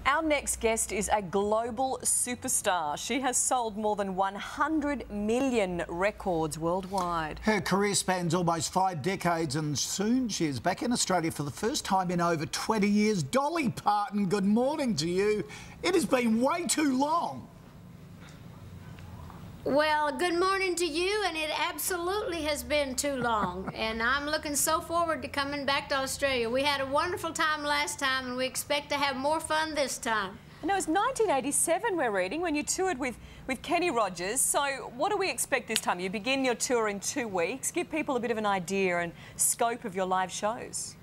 Our next guest is a global superstar. She has sold more than 100 million records worldwide. Her career spans almost 5 decades and soon she is back in Australia for the first time in over 20 years. Dolly Parton, good morning to you. It has been way too long. Well, good morning to you, and it absolutely has been too long, and I'm looking so forward to coming back to Australia. We had a wonderful time last time, and we expect to have more fun this time. And it was 1987, we're reading, when you toured with Kenny Rogers. So what do we expect this time? You begin your tour in 2 weeks. Give people a bit of an idea and scope of your live shows.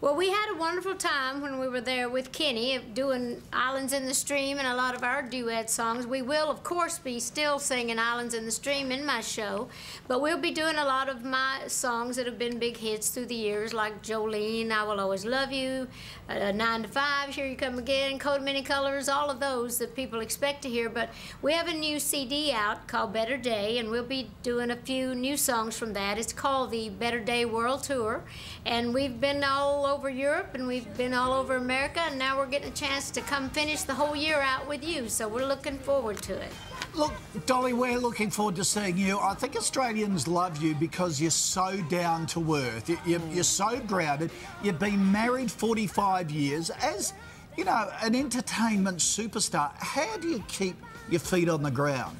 Well, we had a wonderful time when we were there with Kenny doing Islands in the Stream and a lot of our duet songs. We will, of course, be still singing Islands in the Stream in my show, but we'll be doing a lot of my songs that have been big hits through the years, like Jolene, I Will Always Love You, 9 to 5, Here You Come Again, Coat of Many Colors, all of those that people expect to hear. But we have a new CD out called Better Day, and we'll be doing a few new songs from that. It's called the Better Day World Tour, and we've been all over Europe and we've been all over America, and now we're getting a chance to come finish the whole year out with you, so we're looking forward to it. Look, Dolly, we're looking forward to seeing you. I think Australians love you because you're so down to earth. You're so grounded. You've been married 45 years. As, you know, an entertainment superstar, how do you keep your feet on the ground?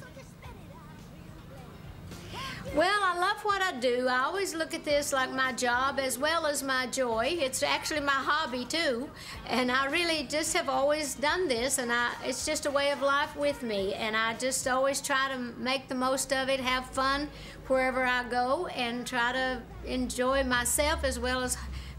Well, I love what I do. I always look at this like my job as well as my joy. It's actually my hobby too, and I really just have always done this, and it's just a way of life with me, and I just always try to make the most of it, have fun wherever I go, and try to enjoy myself as well as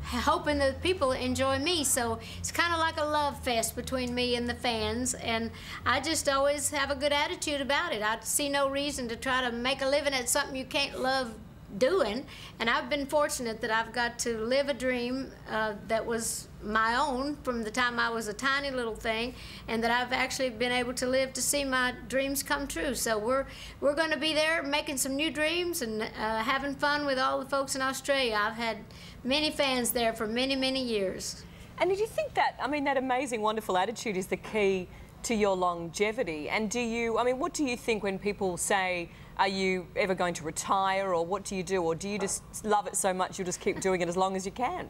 hoping that people enjoy me. So it's kind of like a love fest between me and the fans, and I just always have a good attitude about it. I see no reason to try to make a living at something you can't love doing, and I've been fortunate that I've got to live a dream that was my own from the time I was a tiny little thing, and that I've actually been able to live to see my dreams come true. So we're going to be there making some new dreams and having fun with all the folks in Australia. I've had many fans there for many, many years. And did you think that, I mean, that amazing, wonderful attitude is the key to your longevity? And do you, I mean, what do you think when people say, are you ever going to retire, or what do you do? Or do you just love it so much you'll just keep doing it as long as you can?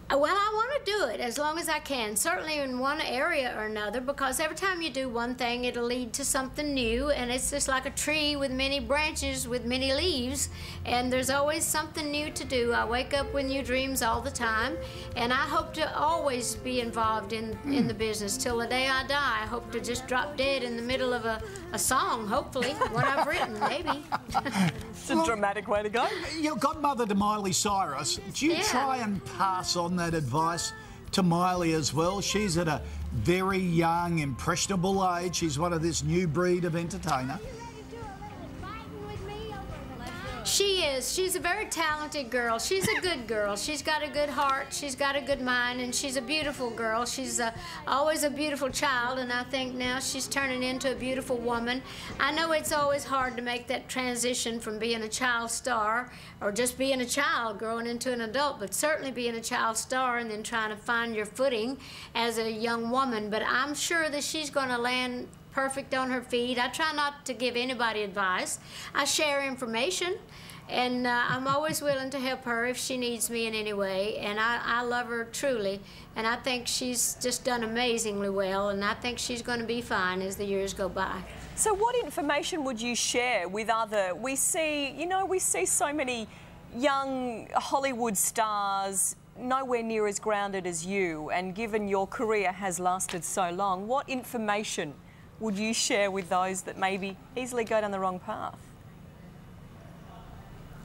Well, I want to do it as long as I can, certainly in one area or another, because every time you do one thing, it'll lead to something new, and it's just like a tree with many branches, with many leaves, and there's always something new to do. I wake up with new dreams all the time, and I hope to always be involved in the business till the day I die. I hope to just drop dead in the middle of a song, hopefully, what I've written, maybe. It's a dramatic way to go. Your godmother to Miley Cyrus, do you try and pass on that advice to Miley as well? She's at a very young, impressionable age. She's one of this new breed of entertainer. She is. She's a very talented girl. She's a good girl. She's got a good heart. She's got a good mind, and she's a beautiful girl. She's always a beautiful child, and I think now she's turning into a beautiful woman. I know it's always hard to make that transition from being a child star or just being a child growing into an adult, but certainly being a child star and then trying to find your footing as a young woman. But I'm sure that she's going to land perfect on her feet. I try not to give anybody advice. I share information, and I'm always willing to help her if she needs me in any way, and I love her truly, and I think she's just done amazingly well, and I think she's going to be fine as the years go by. So what information would you share with other, we see, you know, we see so many young Hollywood stars nowhere near as grounded as you, and given your career has lasted so long, what information would you share with those that maybe easily go down the wrong path?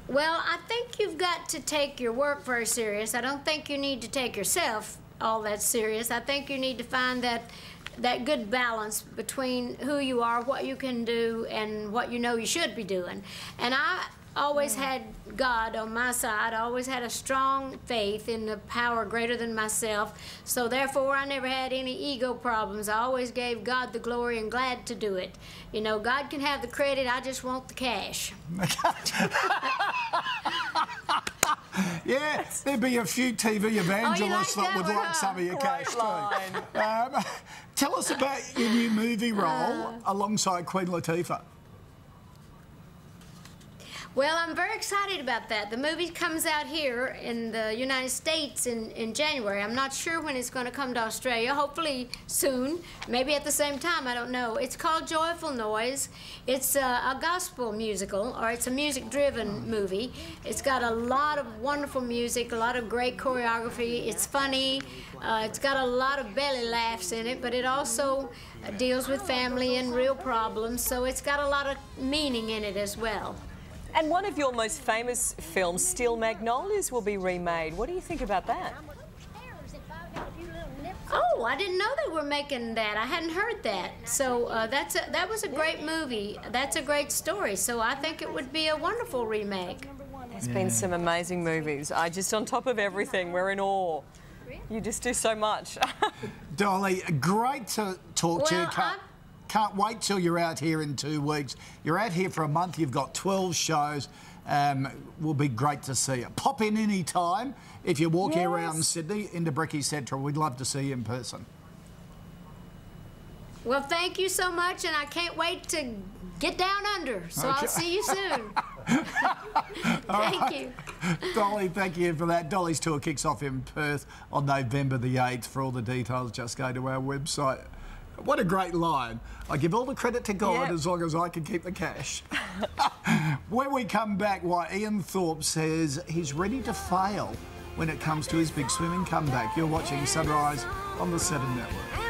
Well, I think you've got to take your work very serious. I don't think you need to take yourself all that serious. I think you need to find that good balance between who you are, what you can do, and what you know you should be doing. And I always had God on my side. I always had a strong faith in the power greater than myself. So therefore, I never had any ego problems. I always gave God the glory and glad to do it. You know, God can have the credit. I just want the cash. Yeah, there'd be a few TV evangelists that that would one, like huh? some of your Great cash line. too. Tell us about your new movie role alongside Queen Latifah. Well, I'm very excited about that. The movie comes out here in the United States in January. I'm not sure when it's going to come to Australia. Hopefully soon, maybe at the same time, I don't know. It's called Joyful Noise. It's a gospel musical, or it's a music-driven movie. It's got a lot of wonderful music, a lot of great choreography. It's funny. It's got a lot of belly laughs in it, but it also deals with family and real problems, so it's got a lot of meaning in it as well. And one of your most famous films, Steel Magnolias, will be remade. What do you think about that? Oh, I didn't know they were making that. I hadn't heard that. So that was a great movie. That's a great story. So I think it would be a wonderful remake. There's been some amazing movies. Just on top of everything, we're in awe. You just do so much. Dolly, great to talk to you. Well, Can't wait till you're out here in 2 weeks. You're out here for a month. You've got 12 shows. Will be great to see you. Pop in any time. If you're walking around Sydney into Bricky Central, we'd love to see you in person. Well, thank you so much, and I can't wait to get down under. So I'll see you soon. Thank you. Dolly, thank you for that. Dolly's tour kicks off in Perth on November the 8th. For all the details, just go to our website. What a great line. I give all the credit to God as long as I can keep the cash. When we come back, why Ian Thorpe says he's ready to fail when it comes to his big swimming comeback. You're watching Sunrise on the 7 Network.